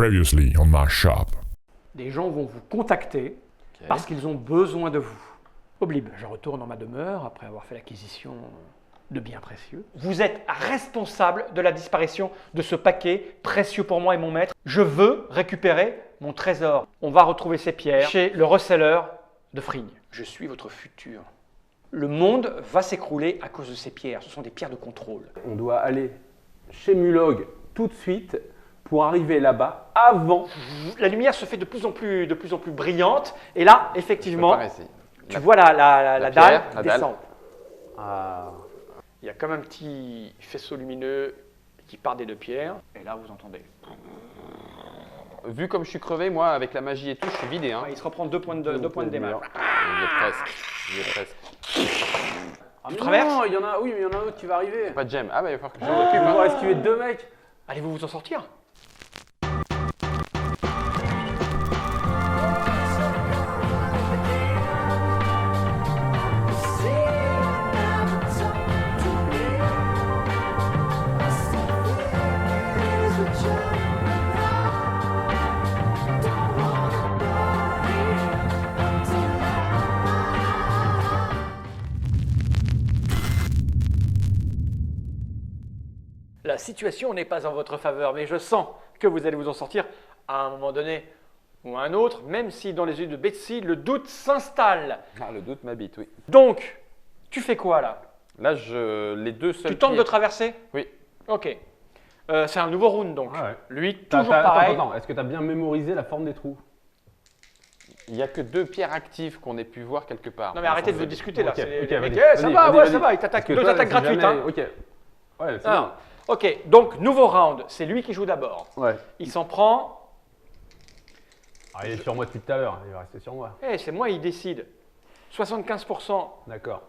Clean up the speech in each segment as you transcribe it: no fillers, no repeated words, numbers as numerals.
Previously on my shop. Des gens vont vous contacter parce qu'ils ont besoin de vous. Oblib, je retourne dans ma demeure après avoir fait l'acquisition de biens précieux. Vous êtes responsable de la disparition de ce paquet précieux pour moi et mon maître. Je veux récupérer mon trésor. On va retrouver ces pierres chez le reseller de Frigne. Je suis votre futur. Le monde va s'écrouler à cause de ces pierres. Ce sont des pierres de contrôle. On doit aller chez Mulog tout de suite pour arriver là-bas avant. La lumière se fait de plus en plus brillante. Et là, effectivement, tu vois la dalle pierre, qui la dalle. descend. à- Il y a comme un petit faisceau lumineux qui part des deux pierres. Et là, vous entendez. Vu comme je suis crevé, moi, avec la magie et tout, je suis vidé. Hein. Il se reprend deux points de démarre. J'y ai presque. J'y ai presque. Ah, Tu mais traverses non, il y en a, oui, mais il y en a un autre qui va arriver. Pas de gemme. Ah bah il va falloir que je On m'occupe. va Hein. devoir esquiver deux mecs. Allez-vous vous en sortir? La situation n'est pas en votre faveur, mais je sens que vous allez vous en sortir à un moment donné ou à un autre, même si dans les yeux de Betsy, le doute s'installe. Ah, le doute m'habite, oui. Donc, tu fais quoi là? Là, les deux seuls Tu tentes pieds- de traverser? Oui. Ok. C'est un nouveau round donc. Ah ouais. Lui, toujours Attends, pareil. attends, est-ce que tu as bien mémorisé la forme des trous? Il n'y a que deux pierres actives qu'on ait pu voir quelque part. Non mais arrêtez de vous vous discuter là. Ok, c'est- ok, les mecs, vas-y, ça vas-y, va, vas-y, ouais, vas-y. ça va, il t'attaque. Parce que Deux toi, attaques si gratuites. jamais- Hein. Ok. Ouais, c'est Ah, ok, donc nouveau round, c'est lui qui joue d'abord. bien. Ouais. Il s'en prend. Ah, il est sur moi depuis tout à l'heure, il va rester sur moi. Eh, c'est moi, il décide. 75% D'accord.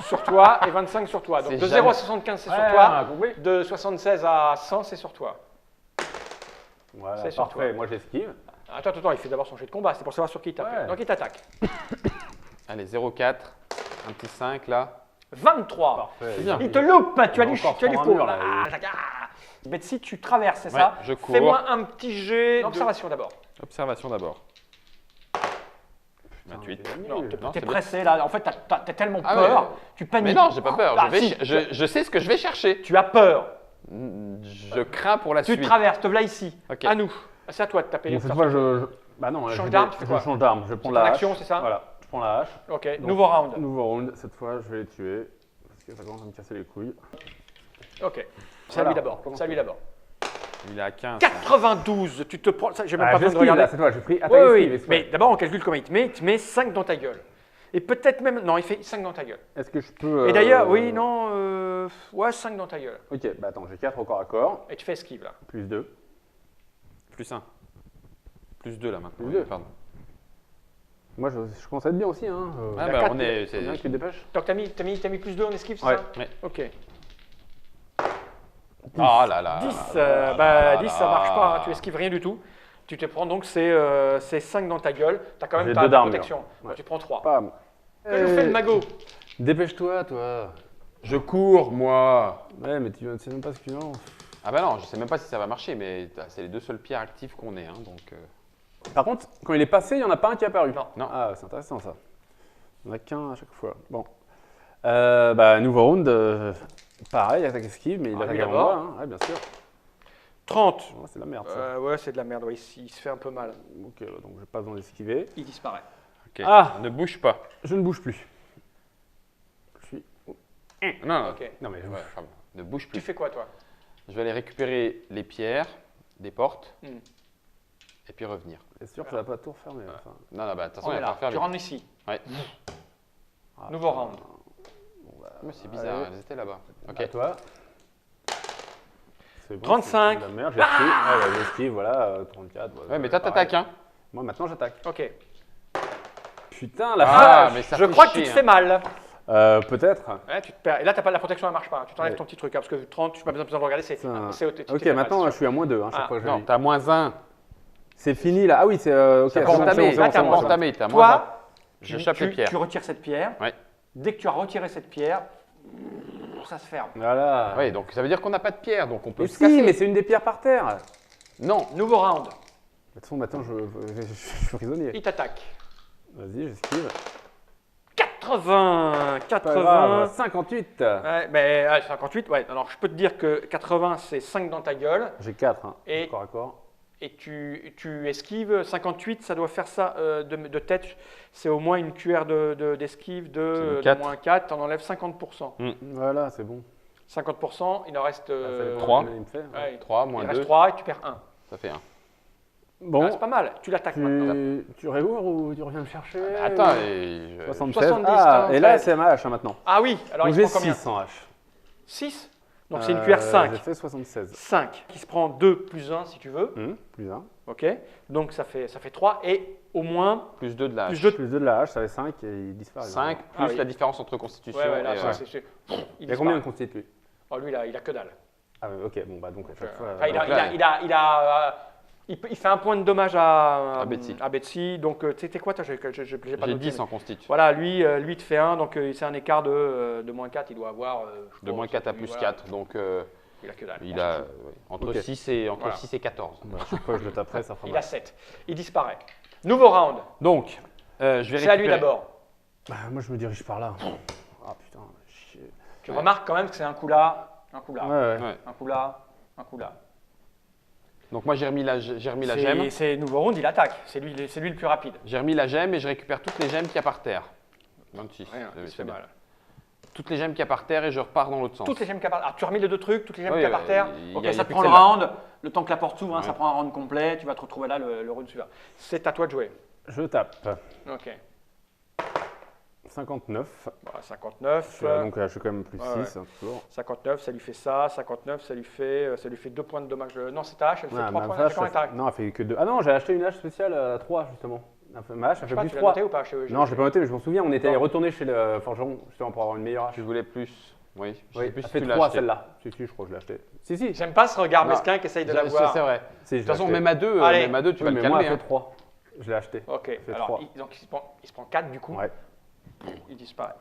sur toi et 25 sur toi. Donc C'est de jamais- 0 à 75, c'est sur Ouais, toi. on a compris. De 76 à 100, c'est sur toi. Voilà, C'est sur parfait, toi. moi j'esquive. Attends, il fait d'abord son jet de combat, c'est pour savoir sur qui il tape. Ouais. Donc il t'attaque. Allez, 0,4. Un petit 5 là. 23. Parfait. C'est bien. Il te loupe, tu as Il du va encore tu as du prendre un four. mur, là, Betsy, tu traverses, c'est Ouais, ça? je cours. Fais-moi un petit jet d'observation d'abord. Observation d'abord. 28. Non, Non, t'es c'est bien. pressé là. En fait, t'as tellement Ah peur, ouais. tu paniques. Mais non, j'ai pas peur. Ah, Je, vais si, ch- je sais ce que je vais chercher. tu as peur. Je crains pour la Tu suite. traverses, te voilà ici. Ok. À nous. C'est à toi de taper. Bon, cette fois, Bah non, Tu changes je d'arme, tu fais quoi? change d'arme, je prends C'est la ton hache. action, c'est ça? Voilà, je prends la hache. Ok, Donc, nouveau round. Nouveau round, cette fois je vais les tuer. Parce que ça commence à me casser les couilles. Ok. C'est à Voilà, lui d'abord. comment C'est à lui d'abord. Il est à 15. 92, tu te prends. Ça, j'ai même Ah, pas besoin de j'esquive, regarder. là, cette fois, j'ai pris Oui, attaque oui, esquive. mais d'abord on calcule combien il te met. Il te met 5 dans ta gueule. Et peut-être même. Non, il fait 5 dans ta gueule. Est-ce que je peux. Et d'ailleurs, oui, non. Ouais, 5 dans ta gueule. Ok, bah attends, j'ai 4 au corps à corps. Et tu fais esquive là. Plus 2. Plus 1. Plus 2 là maintenant. Plus deux. Pardon. Moi je commence à être bien aussi. Hein. Ah Il y a bah quatre, on est. C'est bien que tu te dépêches. Donc t'as mis plus 2 en esquive, c'est Ouais. ça? Ouais. Ok. Ah là là. 10, là 10 là ça marche là. pas, hein, tu esquives rien du tout. Tu te prends donc c'est 5 dans ta gueule. T'as quand même J'ai ta deux d'armure. protection. Ouais. Donc, tu prends 3. Pam. Que je fais le magot? Dépêche-toi, toi. Je cours, moi. Ouais, mais tu ne sais même pas ce que tu lances. Ah bah non, je sais même pas si ça va marcher, mais c'est les deux seules pierres actives qu'on ait. Hein, donc, Par contre, quand il est passé, il n'y en a pas un qui est apparu. Non. Non. Ah, c'est intéressant ça. Il n'y en a qu'un à chaque fois. Bon. Bah, nouveau round. Pareil, attaque esquive, mais il Ah, attaque lui avant d'abord. moi. Hein. Ouais, bien sûr. 30. Oh, c'est de la merde ça. Ouais, c'est de la merde, ouais, il se fait un peu mal. Ok, donc je n'ai pas besoin d'esquiver. Il disparaît. ok. Ah. Ne bouge pas. Je ne bouge plus. Je suis. Non, non. Ok. Non, mais. Ouais, pardon. Ne bouge Tu plus. fais quoi toi? Je vais aller récupérer les pierres des portes Hmm. et puis revenir. C'est sûr que ça va pas tout refermer. Enfin. Non, non, bah attention, On il est va là. pas faire Tu vite. rentres ici. Ouais. Ah, Nouveau round. Mais c'est bizarre, Allez. elles étaient là-bas. Ok. À toi. C'est bon, 35. c'est de la merde, j'ai esquive. Ah, ouais, j'esquive, voilà, 34. Ouais, mais toi, t'attaques, hein. Moi, maintenant, j'attaque. Ok. Putain, la Ah, vache. mais ça Je fait crois que tu chier, te hein. fais mal. Peut-être. Ouais, tu te perds. Et là, la protection, elle marche pas. Tu t'enlèves Ouais. ton petit truc, hein, parce que 30, tu n'as pas besoin de regarder, c'est Ça- tu t'es Ok, fait mal, maintenant, c'est je sûr. suis à moins 2. Hein, chaque Ah, fois que je Non, lis. t'as moins 1. C'est fini là. Ah oui, c'est. Ok, T'as c'est pas bon, entamé. c'est bon, Là, c'est t'as bon, moins c'est bon. entamé, t'as moins 1. Toi, Je chope les pierres. tu retires cette pierre. Ouais. Dès que tu as retiré cette pierre, ça se ferme. Voilà. Oui, donc ça veut dire qu'on n'a pas de pierre, donc on peut Mais se si, casser. mais c'est une des pierres par terre. Non. Nouveau round. De toute façon, maintenant, je suis prisonnier. Il t'attaque. Vas-y, j'esquive. 80. Pas grave, 58. Ouais, mais 58, ouais. Alors, je peux te dire que 80, c'est 5 dans ta gueule. J'ai 4, hein. Et- Corps à corps. Et tu esquives. 58, ça doit faire ça de tête. C'est au moins une cuillère d'esquive C'est le de 4. moins 4. T'en enlèves 50%. Voilà, c'est bon. 50%, il en reste Ça dépend 3. combien il me fait. ouais, 3 il moins reste 2, 3 et tu perds 1. ça fait 1. Bon, C'est pas mal. Tu l'attaques maintenant. tu réouvres ou tu reviens me chercher Attends, et 76. 70, Ah, et là, 73. c'est ma hache hein, maintenant. Ah oui, alors Donc il j'ai se prend combien 6 en hache. 6. Donc c'est une cuillère 5. J'ai fait 76. 5 qui se prend 2 plus 1 si tu veux. Plus 1. Ok. Donc ça fait 3 et au moins plus 2 de la plus hache. 2. Plus 2 de la hache, ça fait 5 et il disparaît. 5 plus Ah oui. la différence entre constitution Ouais, ouais, là, et... ça, ouais. c'est- Il y a combien de constituts lui Oh, lui, il a que dalle. Ah, ok, bon, bah donc à chaque fois. Enfin, donc là, il fait un point de dommage à Betsy. Betsy. Donc, tu sais quoi, toi, j'ai pas J'ai noté, 10 mais- en constitution. Voilà, lui, il te fait 1, donc c'est un écart de moins 4. Il doit avoir. De moins 4 à plus voilà, 4, donc Il a que dalle. il a entre, Ok. 6 et, entre Voilà. 6 et 14. Bah, à chaque fois que je le taperai, ça fera Il mal. a 7. Il disparaît. Nouveau round. Donc, je vais C'est à lui récupérer- d'abord. Bah, moi, je me dirige par là. Ah putain, chier. Tu remarques quand même que c'est un coup là, un coup là, Ouais, ouais. Ouais. un coup là, un coup là. Donc moi j'ai remis la gemme. C'est nouveau round, il attaque. C'est lui le plus rapide. J'ai remis la gemme et je récupère toutes les gemmes qu'il y a par terre. 26. Ouais, c'est c'est bien. mal. Toutes les gemmes qu'il y a par terre et je repars dans l'autre sens. Toutes les gemmes qu'il y a par terre. Ah, tu as remis les deux trucs, toutes les gemmes Oui, qu'il y a par ouais, terre. il y Ok, a ça plus te prend que le celle-là. round. Le temps que la porte s'ouvre, hein, Ouais. ça prend un round complet. Tu vas te retrouver là le round suivant. C'est à toi de jouer. Je tape. Ok. 59. Voilà, 59. Donc je suis quand même plus Ouais, 6, toujours. 59, ça lui fait ça. 59, ça lui fait 2 points de dommage. Non, c'est ta hache, elle fait Ouais, 3 ma points. vache, Comment elle t'arrête non, elle fait que 2. Ah non, j'ai acheté une hache spéciale à 3, justement. Ma hache, elle fait plus Tu l'as 3. noté ou pas chez eux Non, je l'ai pas noté, mais je m'en souviens, on était Non. retourné chez le forgeron, justement, pour avoir une meilleure hache. Tu voulais plus. Oui, je Oui, sais plus elle si fait tu l'as 3 acheté. celle-là. Si, je crois que je l'ai acheté. Si. J'aime pas ce regard Non. mesquin qui essaye de C'est l'avoir. vrai. Si, De toute façon, même à 2, Allez. tu vas le mais calmer. moi, elle hein. fait 3. Je l'ai acheté. Ok, fait alors 3. donc il se prend 4 du coup. Ouais. Il disparaît.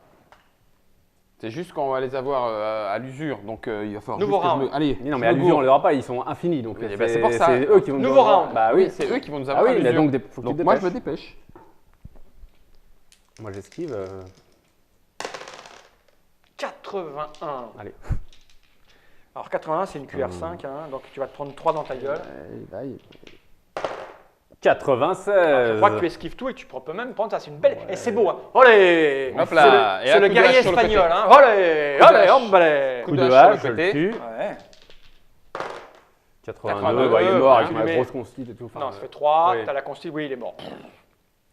C'est juste qu'on va les avoir à l'usure, donc il va falloir Nouveau juste que je round. me... Allez, Mais non, je mais à me l'usure, on gourre. les aura pas, ils sont infinis. Donc Oui, bah, c'est pour ça. eux qui vont nous Nouveau avoir. round. Bah Oui, oui. c'est eux qui vont nous Ah avoir à oui, mais l'usure. donc faut que tu te Donc moi, je me dépêches. dépêche. Moi, j'esquive. 81. Allez. Alors 81, c'est une cuillère 5, hein, donc tu vas te prendre 3 dans ta gueule. 96. Je crois que tu esquives tout et tu peux même prendre ça, c'est une belle. Et c'est beau, hein. Olé Hop là. Et C'est un le coup de guerrier hache sur le côté. espagnol, hein. Olé Coup de Olé, hache. hombre. Coup de sur le hache, je le côté. tue. Ouais. 82, bah, il est mort avec tu ma lui mets- grosse constite et tout. Enfin, Non, ça fait 3, oui. t'as la consti, oui, il est mort.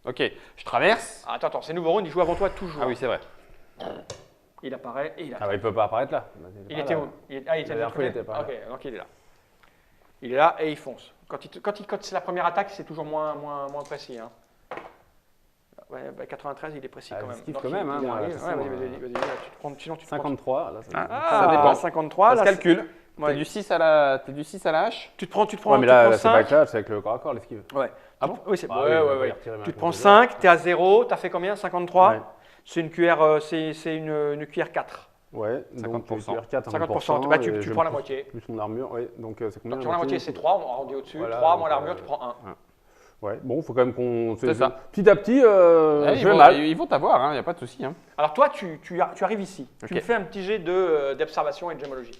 Ok, je traverse. Ah, attends, c'est nouveau round, il joue avant toi toujours. Ah oui, c'est vrai. Il apparaît et il Ah attaque. bah, il peut pas apparaître là. Il était où il était La de dernière l'autre fois, il côté était pas là. Ok, donc il est là. Il est là et il fonce. Quand c'est la première attaque, c'est toujours moins précis. Hein. Ouais, bah, 93, il est précis Ah, quand même. j'esquive Donc, quand même, hein, il moi, arrive. de toute Ouais, façon, vas-y, là, tu te prends, sinon tu te prends. 53, là, ça Ah, Ça dépend. 53, Ça là, se calcule. ouais. T'as du 6 à la hache. Tu te prends Ouais, mais tu te là, prends là, c'est pas 5. avec la hache, c'est avec le corps à corps, l'esquive. Ouais. Ah bon? Oui, c'est Bah ouais, oui, on ouais, va ouais. y retirer ma Tu te prends compte de 5, tu es à 0, tu as fait combien 53. Ouais. C'est une cuillère, c'est une cuillère 4. Ouais, donc 50%. 4, 50%. Bah, tu et je prends la me moitié. Plus mon armure, ouais. Donc c'est combien Donc tu prends la moitié, c'est 3, on arrondit au-dessus. Voilà, 3 donc, moins l'armure, tu prends 1. Ouais, bon, faut quand même qu'on. C'est ça. Petit à petit, Ouais, je vais mal. ils vont t'avoir, il n'y a pas de souci. Hein. Alors toi, tu arrives ici. Tu Ok. me fais un petit jet d'observation et de gémologie.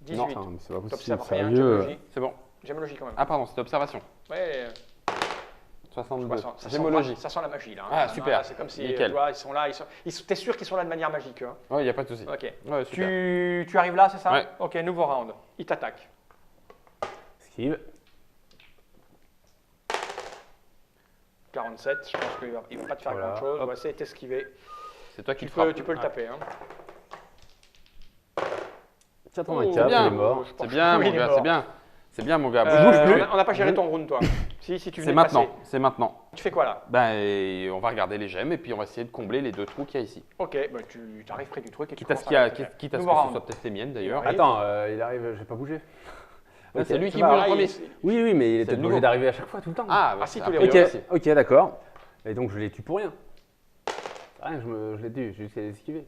18. Non, enfin, c'est pas possible, T'observes rien, sérieux. gémologie. C'est bon. Gémologie quand même. Ah pardon, c'était observation. Ouais, 62. ça sent Gémologie. ça sent la magie là. hein. Ah, super. C'est comme si Nickel. tu vois, ils sont là, t'es sûr qu'ils sont là de manière magique. Hein. Ouais, il n'y a pas de souci. Ok. Ouais, super. Tu arrives là, c'est ça? Ouais. Ok, nouveau round. Il t'attaque. Esquive. 47, je pense qu'il va pas te faire Voilà. grand chose. On Hop. va essayer de t'esquiver. C'est toi qui Tu le frappes. peux le taper. Hein. 84, C'est bien. il est mort. Je pense C'est bien, que mon il est gars, mort. c'est bien. C'est bien, mon gars. Euh, Bouge plus. on n'a pas géré ton round, toi. Si tu C'est venais maintenant. passer. C'est maintenant. Tu fais quoi là? Ben, et on va regarder les gemmes et puis on va essayer de combler les 2 trous qu'il y a ici. Ok, bah, tu arrives près du truc et tu Quitte à ce commences qu'il y a- faire. quitte à ce que Nouveau ce round. soit peut-être les miennes d'ailleurs. Ouais. Attends, il arrive, j'ai pas bougé. Ah, Ok, c'est lui ça qui va. bouge en Ah, premier. Oui, oui, mais il C'est était le nouveau. obligé d'arriver à chaque fois, tout le temps. Ah, bah, Ah, si, c'est tous les après, rounds. Ok, aussi. ok, d'accord. Et donc je les tue pour rien. C'est rien, je l'ai tué, j'ai juste à les esquiver.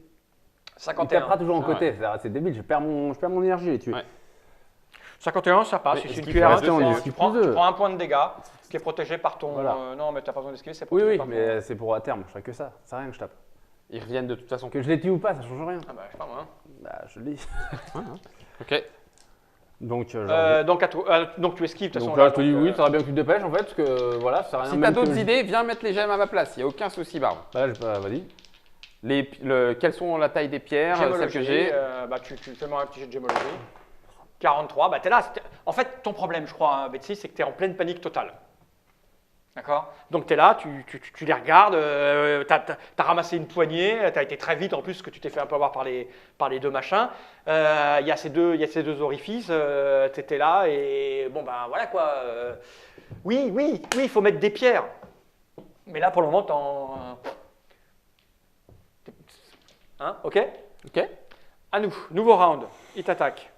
Il 51. tapera toujours en Ah, côté, c'est débile, je perds mon énergie à les tuer. Ouais. 51, ça passe. Mais C'est une esquive, cuillère. reste en Tu esquive prends, plus deux. un point de dégâts qui est protégé par ton. Voilà. Non, mais t'as pas besoin d'esquiver, c'est Oui, protégé oui, par ton. mais c'est pour à terme, je ferai que ça. C'est rien que je tape. Ils reviennent de toute façon. Que je les tue ou pas, ça change rien. Ah bah, je sais pas moi. Bah, je le dis. Ok. Donc, Donc tu esquives de toute donc façon. là, je te dis oui, ça serait bien que tu te dépêches en fait, parce que voilà, ça sert à rien. Si même t'as que d'autres je- idées, viens mettre les gemmes à ma place. Il n'y a aucun souci, Barbe. Bah, vas-y. Quelles sont la taille des pierres, celles que j'ai bah, tu fais-moi un petit jet de gémologie. 43, bah t'es là. En fait, ton problème, je crois, hein, Betsy, c'est que t'es en pleine panique totale. D'accord. Donc tu es là, tu les regardes, tu as ramassé une poignée, tu as été très vite en plus, parce que tu t'es fait un peu avoir par les deux machins. Il y a ces deux orifices, tu étais là et bon ben voilà quoi. Oui, il faut mettre des pierres. Mais là pour le moment, Hein, ok. Ok. À nous, nouveau round, il t'attaque.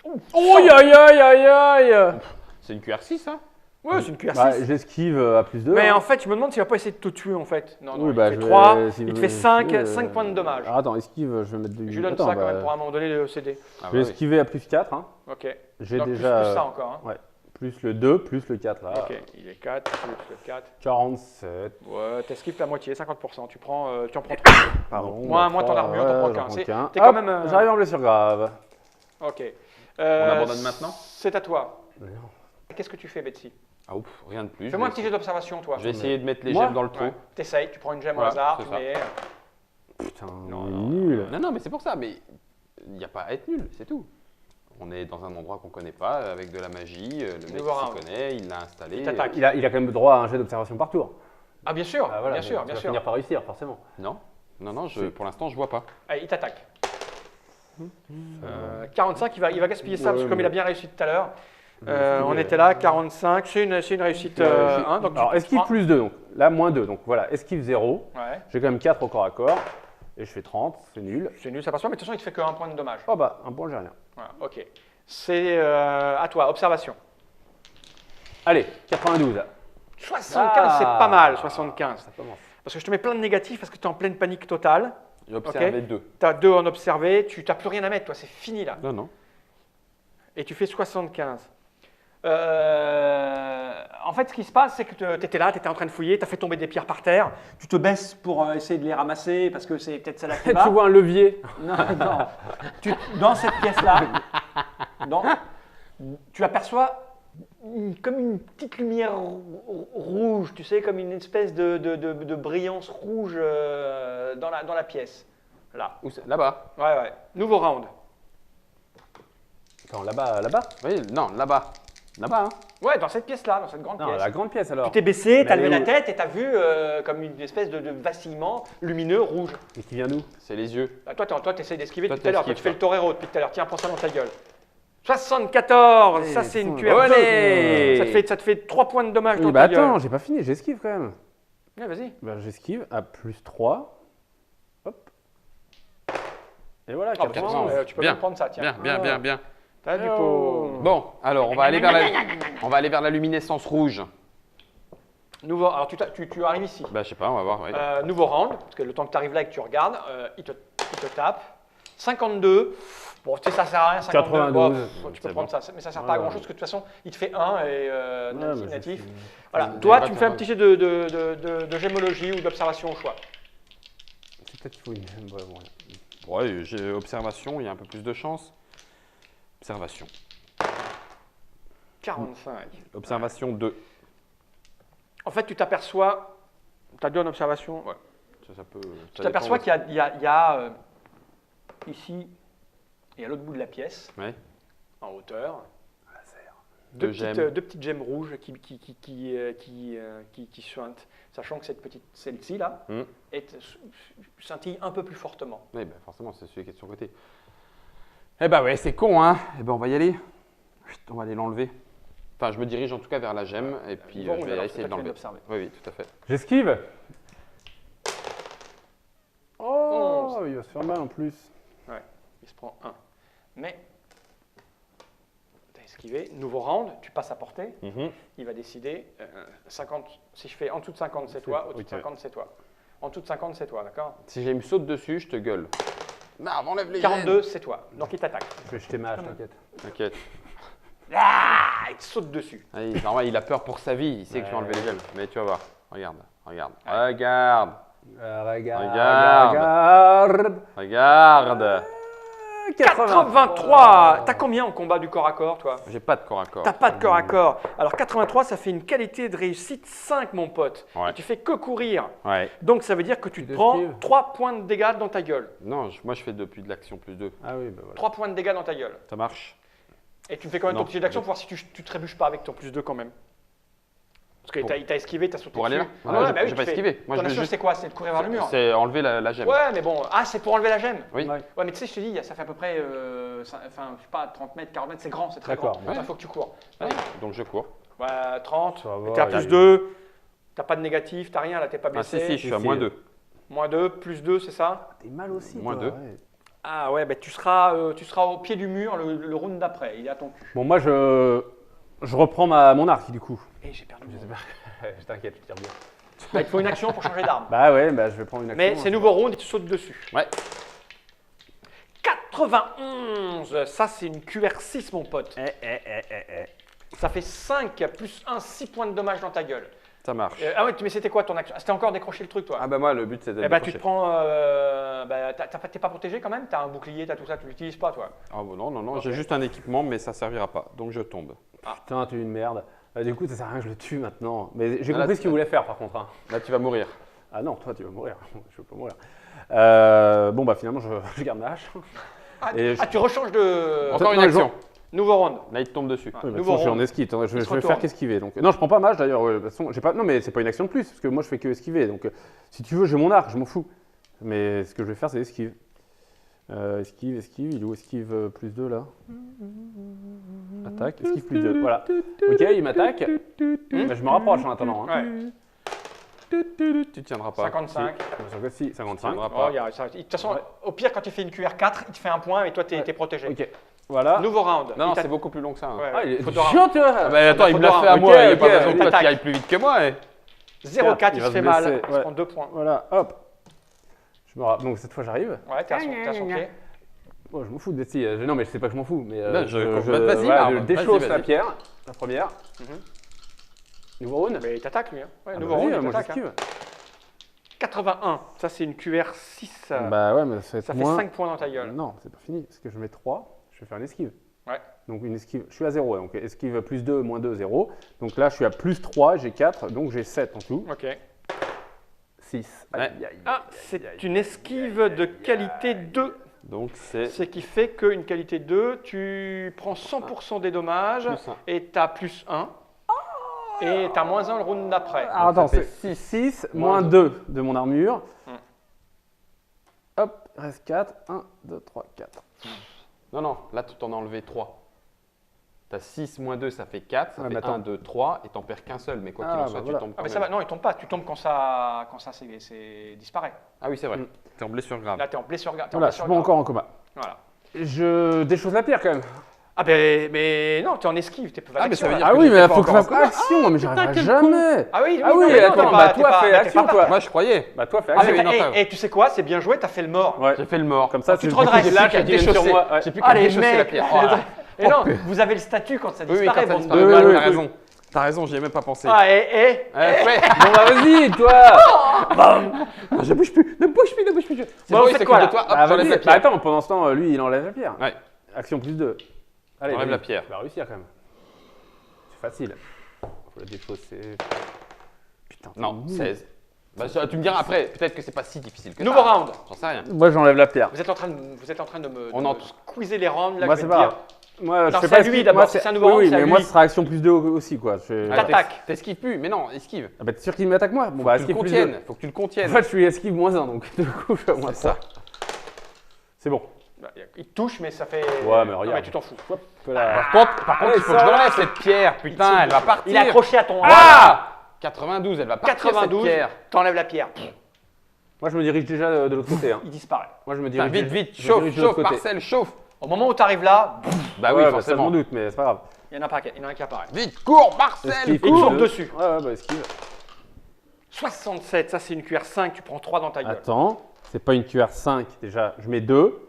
Oh, aïe, aïe, aïe, aïe. C'est une QR6, hein. Ouais, c'est une cuillère Bah, 6. j'esquive à plus 2. Mais en fait, je me demande s'il va pas essayer de te tuer en fait. Non, Oui, il bah, te je fait vais- 3, s'il il te veut fait 5 esquiver, points de dommage. Alors, attends, esquive, je vais mettre du. Je lui donne Attends, ça quand bah, même pour à un moment donné le CD. Ah, Je vais esquiver à plus 4. Hein. Ok. J'ai Donc, déjà. plus ça encore. Hein. Ouais. Plus le 2, plus le 4 là. Ok, il est 4, plus le 4. 47. Ouais, t'esquives la moitié, 50%. Tu en prends 3. Pardon. Moins ton trois, armure, ouais, t'en prends j'en qu'un. C'est- qu'un. t'es quand Hop, même, J'arrive en blessure grave. Ok. On abandonne maintenant. C'est à toi. Non. Qu'est-ce que tu fais, Betsy? Ah ouf, rien de plus. Fais-moi un petit jet d'observation, toi. Je vais essayer de mettre les Moi gemmes dans le trou. Ouais. T'essayes, tu prends une gemme au Voilà, hasard, c'est tu ça. mets. Putain, Non, il est non. nul. Non, mais c'est pour ça. Mais il n'y a pas à être nul, c'est tout. On est dans un endroit qu'on connaît pas, avec de la magie. Le mec Nouveau s'y round. connaît, il l'a installé. Il t'attaque. Il a quand même droit à un jet d'observation par tour. Ah, bien sûr, Ah, voilà, bien sûr, tu bien vas sûr. finir par réussir, forcément. Non, pour l'instant, je vois pas. Allez, il t'attaque. 45, il va gaspiller ça, parce que comme il a bien réussi tout à l'heure, on était là, 45, c'est une réussite 1. Donc Alors, esquive plus 2, donc là, moins 2. Donc voilà, esquive 0. Ouais, J'ai quand même 4 au corps à corps. Et je fais 30, c'est nul. c'est nul, ça passe pas, mais de toute façon, il te fait que 1 point de dommage. Oh bah, un point, j'ai rien. Voilà, ok. C'est à toi, observation. Allez, 92. 75, c'est pas mal, 75. Ça commence. Parce que je te mets plein de négatifs parce que tu es en pleine panique totale. J'ai observé Ok. 2. Tu as 2 en observé, tu n'as plus rien à mettre, toi, c'est fini là. Non. Et tu fais 75. En fait, ce qui se passe, c'est que tu étais là, tu étais en train de fouiller, tu as fait tomber des pierres par terre, tu te baisses pour essayer de les ramasser parce que c'est peut-être ça là qui va. Tu vois un levier. Non. Dans cette pièce-là, tu aperçois comme une petite lumière rouge, tu sais, comme une espèce de brillance rouge dans la pièce. Là. Où c'est Là-bas. Ouais. Nouveau round. Attends, là-bas, là-bas. Oui, non, là-bas. Là-bas, hein. Ouais, dans cette pièce-là, dans cette grande Non, pièce. la grande pièce alors. Tu t'es baissé, tu as Mais levé elle est la où tête et tu as vu comme une espèce de vacillement lumineux rouge. Et qui vient d'où? C'est les yeux. Toi, tu essaies d'esquiver Toi, depuis tout à l'heure. Toi, t'esquives, tu fais toi. le torero depuis tout à l'heure. Tiens, prends ça dans ta gueule. 74, ça c'est une QR2. Allez. Ça te fait 3 points de dommage dans Oui, bah ta gueule. attends, j'ai pas fini, j'esquive quand même. Ouais, vas-y. Bah, j'esquive à plus 3. Hop. Et voilà, Oh, bah, 91. tu peux Bien. même prendre ça, tiens. Bien. T'as du pot. Bon, alors on va aller vers la luminescence rouge. Nouveau, alors tu arrives ici. Bah je sais pas, on va voir. Ouais. Nouveau round, parce que le temps que tu arrives là et que tu regardes, il te tape. 52. Bon, tu sais, ça sert à rien, 52. 92. Bon, tu peux C'est prendre ça, mais ça sert pas à Ouais. grand chose, parce que de toute façon, il te fait 1 et Ouais, mais natif. c'est- Voilà, c'est- toi, c'est tu me pas fais un grave. petit jet de gémologie ou d'observation au choix. C'est peut-être qu'il faut une gemme, vraiment. Ouais, j'ai observation, il y a un peu plus de chance. Observation. 45. Observation 2. En fait, tu t'aperçois, tu as 2 en observation, ouais. Ça peut. Tu t'aperçois qu'il y a ici et à l'autre bout de la pièce, Ouais. en hauteur, Deux gemmes. deux petites gemmes rouges qui suintent, sachant que celle-ci là scintille un peu plus fortement. Oui, bah forcément, c'est celui qui est de son côté. Eh bah ouais, c'est con, hein. Eh ben on va y aller. Chut, on va aller l'enlever. Enfin, je me dirige en tout cas vers la gemme et puis Bon, je vais alors, essayer c'est de toi qui viens l'enlever. d'observer. Oui, tout à fait. J'esquive. Oh, 11. il va se faire mal en plus. Il se prend 1. Mais tu as esquivé. Nouveau round, tu passes à portée. Il va décider 50. Si je fais en dessous de 50, c'est toi. Au-dessus de 50, c'est toi. En dessous de 50, c'est toi, d'accord? Si j'ai me saute dessus, je te gueule. Marv, enlève les 42, c'est toi. Donc il t'attaque. Je vais jeter ma hache, t'inquiète. T'inquiète. Ah, il te saute dessus. Ah, normal, il a peur pour sa vie. Il sait que je vais enlever les gemmes. Mais tu vas voir. Regarde. Regarde. Regarde. 83. T'as combien en combat du corps à corps, toi? J'ai pas de corps à corps. T'as pas de corps à corps. Alors 83, ça fait une qualité de réussite 5, mon pote. Ouais. Et tu fais que courir. Ouais. Donc ça veut dire que tu te Tu prends esquives. 3 points de dégâts dans ta gueule. Non, moi je fais depuis de l'action plus 2. Ah oui, bah voilà. 3 points de dégâts dans ta gueule. Ça marche. Et tu me fais quand même Non. ton petit jet d'action pour voir si tu trébuches pas avec ton plus 2 quand même. Parce que il t'a esquivé, t'as sauté Pour aller dessus. là Ah Non, ouais, j'ai bah oui, j'ai tu pas fais- esquivé. Moi Ton je veux action, juste. c'est quoi? C'est de courir vers le mur. C'est enlever la gemme. Ouais, mais bon. Ah, c'est pour enlever la gemme. Oui. Ouais. Ouais, mais tu sais, je te dis, ça fait à peu près, enfin, je sais pas, 30 mètres, 40 mètres, c'est grand, c'est très grand. D'accord, Il ouais. faut que tu cours. Allez, donc je cours. Ouais, 30, Ça va, t'es à il y plus a- 2, t'as pas de négatif, t'as rien, là, t'es pas Ah si, blessé. si, je suis à moins 2. Moins 2, plus 2, c'est ça? T'es mal aussi, Moins toi, deux. ouais. Ah ouais, bah, tu seras au pied du mur le round d'après, il est à ton cul. Bon, moi, je reprends mon arc, du coup. Et j'ai perdu. Je t'inquiète, je tire bien. Bah, il te faut une action pour changer d'arme. Bah ouais, bah je vais prendre une action. Mais c'est nouveau round et tu sautes dessus. Ouais. 91, ça c'est une QR6, mon pote. Ça fait 5 plus 1, 6 points de dommage dans ta gueule. Ça marche. Ah ouais, mais c'était quoi ton action? C'était encore décrocher le truc, toi? Ah bah moi le but c'est de Eh bah, tu te décrocher. prends. T'es pas protégé quand même? T'as un bouclier, t'as tout ça, tu l'utilises pas, toi? Ah bah non, Ok. j'ai juste un équipement mais ça servira pas. Donc je tombe. Putain, t'es une merde. Du coup, ça sert à rien que je le tue maintenant. Mais j'ai Ah, là, compris ce qu'il voulait faire, par contre. Hein. Là tu vas mourir. Ah non, toi, tu vas mourir. Je veux pas mourir. Bon, bah finalement, je garde ma hache. Et je- Tu rechanges de. Encore une non, action. Nouveau round. Là il te tombe dessus. Oui, bah, de toute Nouveau façon, je suis en round. esquive. Attends, je Il se vais retourne. faire qu'esquiver. Donc... Non, je prends pas ma hache d'ailleurs. De toute façon, j'ai pas... Non, mais c'est pas une action de plus. Parce que moi, je fais que esquiver. Donc, si tu veux, j'ai mon arc, je m'en fous. Mais ce que je vais faire, c'est esquive. Esquive. Il est où esquive plus 2 là? Attaque, esquive plus 2. Voilà. Ok, il m'attaque. Bah, je me rapproche en attendant. Hein. Ouais. Tu tiendras pas. 55. Si, Tu 55. tiendras Oh, pas. regarde, de toute façon, au pire, quand tu fais une QR4, il te fait un point et toi, t'es protégé. Ok, voilà. Nouveau round. Non, Il t'a- c'est beaucoup plus long que ça. hein. Ouais, Ah, il est Faudra- chiant, tu vois. Ah bah attends, il me l'a Faudra- fait à ok, moi, il n'y a ok, pas besoin que toi t'attaques. tu ailles plus vite que moi. 0,4, Il il va se se fait mal. blesser, Il se ouais. prend 2 points. Voilà, hop. Donc cette fois, j'arrive. Ouais, t'es à son pied. Bon, je m'en fous de si, non, mais je sais pas que je m'en fous. Mais Non, vas-y, voilà, Marv, je déchausse vas-y, la vas-y. pierre, la première. Mhm. Nouveau round. Mais il t'attaque, lui. Hein. Ouais, Ah, nouveau bah, round, vas-y, il moi t'attaque. Hein. j'esquive. 81, ça c'est une QR6. Bah ouais, mais ça fait moins... 5 points dans ta gueule. Non, c'est pas fini. Parce que je mets 3, je vais faire une esquive. Ouais. Donc une esquive, je suis à 0. Donc esquive plus 2, moins 2, 0. Donc là, je suis à plus 3, j'ai 4. Donc j'ai 7 en tout. Ok. 6. Ouais. Ah, c'est une esquive de qualité 2. Donc c'est Ce qui fait qu'une qualité 2, tu prends 100% des dommages plus un. et tu as plus 1. Et tu as moins 1 le round d'après. Alors attends, ça fait c'est 6 moins 2 de mon armure. Hop, reste 4. 1, 2, 3, 4. Non, là tu t'en as enlevé 3. T'as 6 moins 2, ça fait 4. Ça Ouais, fait mais attends. 1, 2, 3 et t'en perds qu'un seul. Mais quoi qu'il Ah, en soit, bah voilà. tu tombes Ah, quand mais ça même. va, non, il tombe pas. Tu tombes quand ça disparaît. Ah oui, c'est vrai. Mm. T'es en blessure grave. Là, tu es en blessure grave. Voilà, je suis pas encore en coma. Voilà. Je déchausse la pierre quand même. Ah, ben, mais non, tu es en esquive, tu es pas Ah, mais ça veut dire Ah que oui, mais j'étais il pas faut que je encore fasse en combat. action, mais j'arriverai quel jamais. Ah oui, Ah oui, non, mais non, attends, t'es bah pas- toi t'es pas- fais t'es action, pas- toi. Moi je croyais. Bah toi fais Ah, action. mais non, t'as- t'as- et tu sais quoi, c'est bien joué, t'as fait le mort. Ouais. J'ai fait le mort. Comme ça, Tu c'est te redresses. là qui tire sur moi. Ouais. J'ai plus Ah, qu'à les déchausser la mecs. pierre. Oh là. Et non, vous avez le statut quand ça Oui, oui, disparaît. quand ça bande disparaît, de- Oui, mal, oui, t'as oui. raison. T'as raison, j'y ai même pas pensé. Ah, Ouais. Bon bah vas-y, toi. Non, je bouge plus, ne bouge plus. C'est Bon, bon, vous il faites s'occupe quoi, de là toi, hop, Bah, j'enlève vas-y. la Bah pierre. attends, pendant ce temps, lui, il enlève la pierre. Ouais. Action plus 2. Allez, Enlève vas-y. la pierre. Tu vas réussir quand même. C'est facile. Faut la déchausser. Putain. t'es Non, nul. 16. Bah, tu me diras après, peut-être que c'est pas si difficile que Nouveau ça. round. J'en sais rien. Moi, j'enlève la pierre. Vous êtes en train de me On de me entend. squeezer les rounds là. Moi, je c'est vais te pas dire. grave. Moi, je Non, fais c'est pas à lui esquive. d'abord, Moi, c'est un nouveau round, Oui, c'est à mais moi, lui. ce sera action plus 2 aussi, quoi. T'attaques. T'esquives plus, mais non, esquive. Ah bah t'es sûr qu'il m'attaque moi? Bon bah Tu le esquive plus 2. contiennes, faut que tu le contiennes. En fait, je suis esquive moins 1, donc du coup, je suis à moins C'est ça. 3. C'est bon. Bah, il te touche, mais ça fait. Ouais, mais Non, regarde. tu t'en fous. Hop là. Par contre, Allez, il faut que je sors là. l'enlève cette pierre, putain, elle va partir. Il est accroché à ton. Ah 92, elle va partir 92. cette pierre. T'enlèves la pierre. Moi, je me dirige déjà de l'autre côté. Hein. Il disparaît. Moi, je me Putain, dirige. vite, je me chauffe, dirige de l'autre chauffe, côté. Marcel, chauffe. Au moment où tu arrives là, Bah Ouais, oui, bah, ça, je m'en forcément. doute, mais c'est pas grave. il y en a pas, il y en a un qui apparaît. Vite, cours, Marcel. Esquive Il plus tourne 2. dessus. Ouais, bah esquive. 67, ça c'est une QR5, tu prends 3 dans ta gueule. Attends, c'est pas une QR5 déjà. Je mets 2.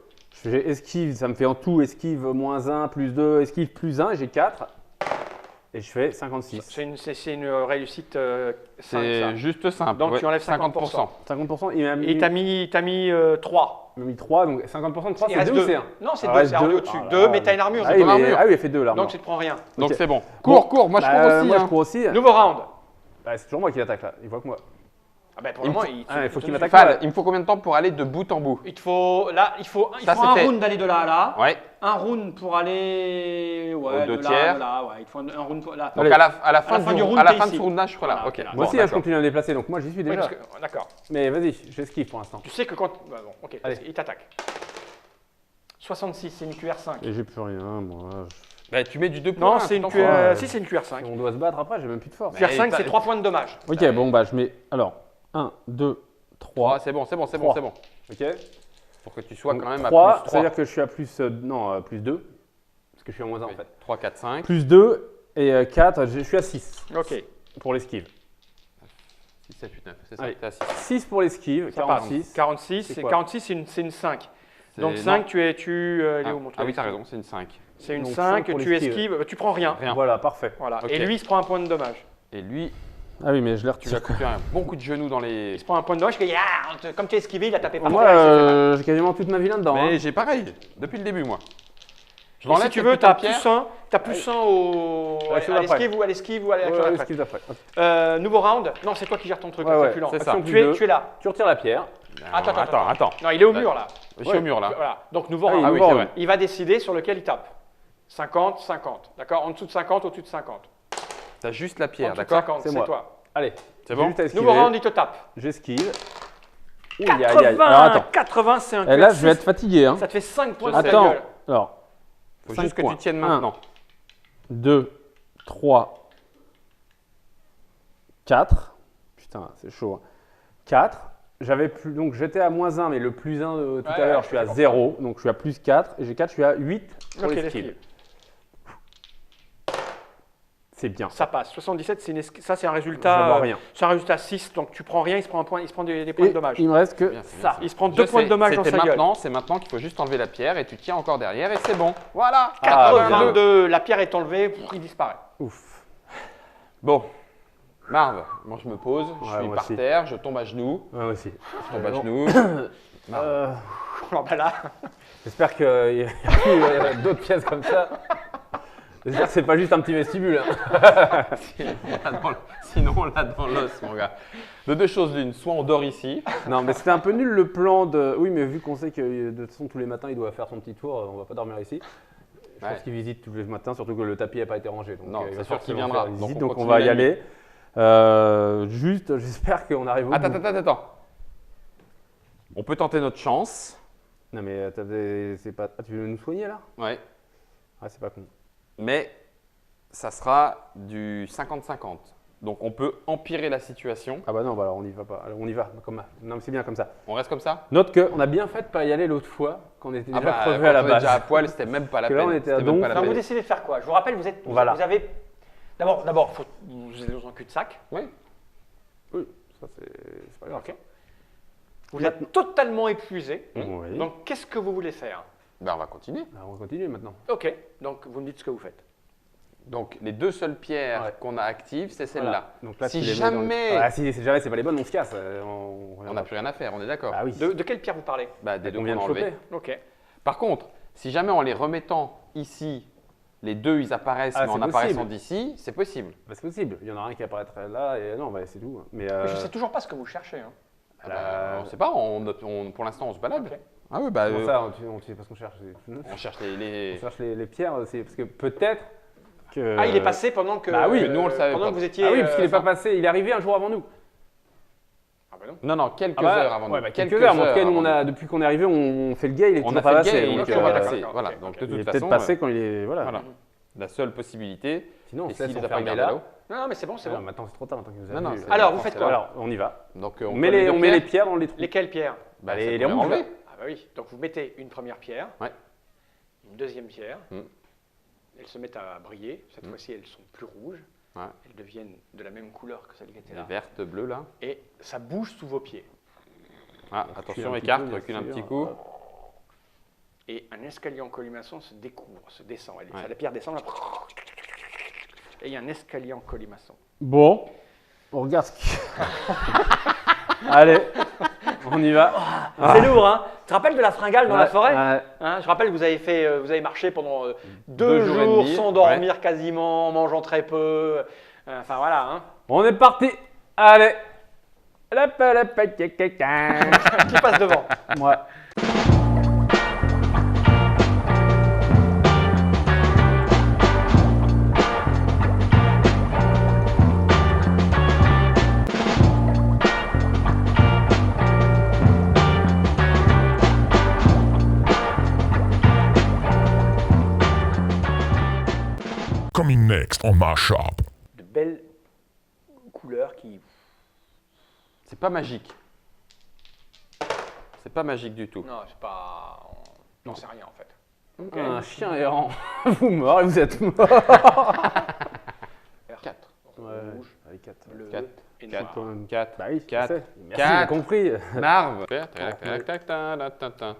J'ai esquive, ça me fait en tout esquive -1, +2, esquive +1 et j'ai 4. Et je fais 56. C'est une réussite 5, ça. C'est juste simple. Donc ouais, tu enlèves 50%. 50%, il m'a Et t'as mis 3. mis 3, donc 50% de 3, Il c'est reste 2 ou 2. c'est 1? Non, c'est Ah, 2, reste c'est armure deux. au-dessus. Ah 2, là, mais t'as une armure. Ah c'est oui, ton armure. il a fait 2 là. Donc tu te prends rien. Donc Ok. c'est bon. Bon. Cours, moi je cours aussi. Moi hein. je cours aussi. Nouveau round. Bah, c'est toujours moi qui attaque là, il voit que moi. Ah ben pour Il le moment, faut- il faut qu'il m'attaque. Fal, il me faut combien de temps pour aller de bout en bout? Il te faut, là, il faut Ça, un c'était- round d'aller de là à là. Ouais. Un round pour aller Aux deux de tiers. là, là, ouais. Il te faut un round pour là. Donc Allez. à la fin fin du du round, à la t'es fin de ici. ce round-là, je serai là. Voilà, Ok. t'es là. Moi aussi, Bon, hein, je d'accord. continue à me déplacer, donc moi j'y suis Oui, déjà. parce que- d'accord. Mais vas-y, j'esquive pour l'instant. Tu sais que quand. Bah bon, ok, Allez. il t'attaque. 66, c'est une QR5. Et j'ai plus rien, moi. Bah, tu mets du 2 Non, c'est une fous. QR. Ouais. Si, c'est une QR5. On doit se battre après, j'ai même plus de force. Mais- QR5, t'as- c'est 3 points de dommage. Ok, bon bah je mets. Alors, 1, 2, 3. C'est bon, c'est bon, c'est bon, Trois. c'est bon. Ok. Pour que tu sois quand même à 3, plus 3. ça veut dire que je suis à plus. Non, plus 2. Parce que je suis à -1 en fait. 3, 4, 5. Plus 2 et 4, je suis à 6 Ok. pour l'esquive. 6, 7, 8, 9. C'est ça, Allez. t'es à 6. 6 pour l'esquive, Ça part. 46. 46, C'est c'est quoi 46, c'est une 5. Donc C'est- 5, non. tu es. Il est où mon truc Ah oui, t'as raison, c'est une 5. C'est une Donc 5, 5 pour tu l'esquive. esquives, tu prends rien. Rien. Voilà, parfait. Voilà. Ok. Et lui, il se prend un point de dommage. Et lui, Ah oui, mais je l'ai tu vas retiré. couper un bon coup de genou dans les. Il se prend un point de dommage, parce que, comme tu as esquivé, il a tapé par Moi, terre, il s'est fait mal. j'ai quasiment toute ma vie là-dedans. Mais hein. j'ai pareil, depuis le début, moi. Je Et si l'enlève, tu cette veux, tu putain as de pierre. plus 1 au... À l'action à d'après. l'esquive ou à l'esquive ou à l'action Ouais, d'après. l'esquive d'après. Nouveau round. Non, c'est toi qui gères ton truc, Ouais, là, ouais, c'est plus lent. c'est ça. Action Tu plus es, deux. tu es là. Tu retires la pierre. Attends. Non, il est au mur là. Je suis au mur là. Voilà. Donc nouveau Ah oui, round. Ah oui, nouveau c'est round. vrai. Il va décider sur lequel il tape. 50, 50. D'accord. En dessous de 50, au-dessus de 50. T'as juste la En pierre, dessous de d'accord 50, C'est c'est moi. toi. Allez, C'est j'ai bon juste à esquiver. Nouveau round, il te tape. J'esquive. Ouh, aïe, aïe, aïe. Alors 80, attends. 80, c'est un Et là, QR6. je vais être fatigué. Hein. Ça te fait 5 points de ta Attends. gueule. Alors, Faut 5 juste que points. tu tiennes 1, maintenant. 2, 3, 4. Putain, c'est chaud. 4. Donc j'étais à -1, mais le +1 de tout Ouais, à l'heure, ouais, je suis à je comprends. 0. Donc je suis à +4. Et j'ai 4, je suis à 8 pour Ok, l'esquive. l'esquive. C'est bien. Ça passe. 77, ça c'est un Je résultat. vois rien. C'est un résultat 6, donc tu prends rien, il se prend un point, il se prend des points Et de dommage. il me reste que Bien, c'est ça. bien, Il se prend 2 Je points de sais, dommage dans c'était sa gueule. maintenant, c'est maintenant qu'il faut juste enlever la pierre et tu tiens encore derrière et c'est bon. Voilà. Ah, 82, la pierre est enlevée, il disparaît. Ouf. Bon. Marv, moi je me pose, je Ouais, suis moi par aussi. terre, je tombe à genoux, Ouais, moi aussi. je tombe à genoux. Euh, Alors bah là, J'espère qu'il y a plus d'autres pièces comme ça. J'espère que c'est pas juste un petit vestibule. Hein. Sinon on l'a dans l'os, mon gars. De deux choses l'une, soit on dort ici. Non, mais c'était un peu nul le plan de. Oui, mais vu qu'on sait que de toute façon tous les matins il doit faire son petit tour, on va pas dormir ici. Je Ouais. pense qu'il visite tous les matins, surtout que le tapis n'a pas été rangé. Donc, Non, il c'est va sûr forcément qu'il viendra. faire une Donc, visite, on donc on continue va la y nuit. aller. Juste, j'espère qu'on arrive au bout. Attends. On peut tenter notre chance. Non, mais c'est pas. Ah, tu veux nous soigner là? Ouais. Ah, c'est pas con. Mais ça sera du 50-50. Donc on peut empirer la situation. Ah bah non, bah alors on y va pas. Alors, on y va. Non, mais c'est bien comme ça. On reste comme ça? Note qu'on a bien fait de pas y aller l'autre fois, qu'on était déjà crevé quand à la on est base. déjà à poil, c'était même pas la Parce que peine. là, on était à C'était même Donf. pas la enfin, vous peine. décidez de faire quoi? Je vous rappelle, On va là. vous avez. D'abord, vous êtes dans un cul-de-sac. Oui. Oui, ça c'est pas grave. Ok. Vous êtes totalement épuisé. Oui. Donc, qu'est-ce que vous voulez faire? Ben, on va continuer. Bah, on va continuer maintenant. Ok. Donc, vous me dites ce que vous faites. Donc les deux seules pierres Ouais. qu'on a actives, c'est celle-là. Voilà. Donc là, Si tu les mets dans le- jamais Ah, si jamais c'est pas les bonnes, on se casse. on n'a plus rien à faire, on est d'accord. Ah oui. De quelle pierre vous parlez? Bah, des deux On qu'on vient a de enlevés. choper. Ok. Par contre, si jamais en les remettant ici, les deux ils apparaissent, Ah, mais en c'est apparaissant possible. d'ici, c'est possible. Bah, c'est possible. Il y en a un qui apparaîtrait là et non, bah, c'est tout. Mais Je sais toujours pas ce que vous cherchez. Hein. Ah bah, on ne sait pas, pour l'instant on se balade. Ok. Ah oui, bah, comment ça, on sait pas ce qu'on cherche. on cherche On cherche les pierres, c'est parce que peut-être que. Ah, il est passé pendant que. Bah oui, que nous, on le savait Pendant pas. que vous étiez. Ah oui, parce qu'il n'est pas enfin, passé. Il est arrivé un jour avant nous. Ah bah non. Non, quelques Ah bah, heures avant ouais, nous. bah, quelques heures. Mais en tout cas, nous, avant on a, depuis qu'on est arrivé, on fait le gars. Il est nous. On toujours a pas fait le passé. gay et il est donc, toujours pas d'accord, passé. d'accord, Voilà, ok, donc ok. de il est toute peut-être façon, passé quand il est. Voilà. voilà. La seule possibilité, Sinon, on et se laisse s'il les a pas enfermer gardés là. là-haut. Non, mais c'est bon, c'est Ah, bon. Maintenant, c'est trop tard. Maintenant qu'il nous a Non, non, vus. c'est- Alors, vous faites quoi? Alors, on y va. Donc On met les pierres dans les trous. Lesquelles pierres? Bah, les- celles les qu'on a rouges, enlevées. là. Ah bah oui. Donc vous mettez une première pierre. Ouais. Une deuxième pierre. Mm. Elles se mettent à briller. Cette fois-ci, elles sont plus rouges. Ouais. Elles deviennent de la même couleur que celles qui étaient Les là. vertes, bleues là. Et ça bouge sous vos pieds. Ah, Recule attention, un petit écarte, peu, bien recule un sûr. petit coup. Et un escalier en colimaçon se découvre, se descend. La pierre descend là. Et il y a un escalier en colimaçon. Bon, on regarde ce qu'il Allez, on y va. C'est lourd, hein? Tu te rappelles de la fringale dans la forêt? Ouais. Hein, je rappelle que vous avez marché pendant 2 jours et jours demi, sans dormir quasiment, en mangeant très peu. Enfin voilà. Hein. On est parti. Allez. Qui passe devant? Moi. Coming next on my shop. De belles couleurs qui... C'est pas magique. C'est pas magique du tout. Non, c'est pas... J'en sais rien en fait. Un chien errant. Vous mort et vous êtes mort. 4. Rouge, Allez, 4. bleu 4. et 4. noir. 4. Bah oui, je 4. sais. Merci, j'ai 4. compris. Marve. Tac, tac, tac, tac, tac, tac.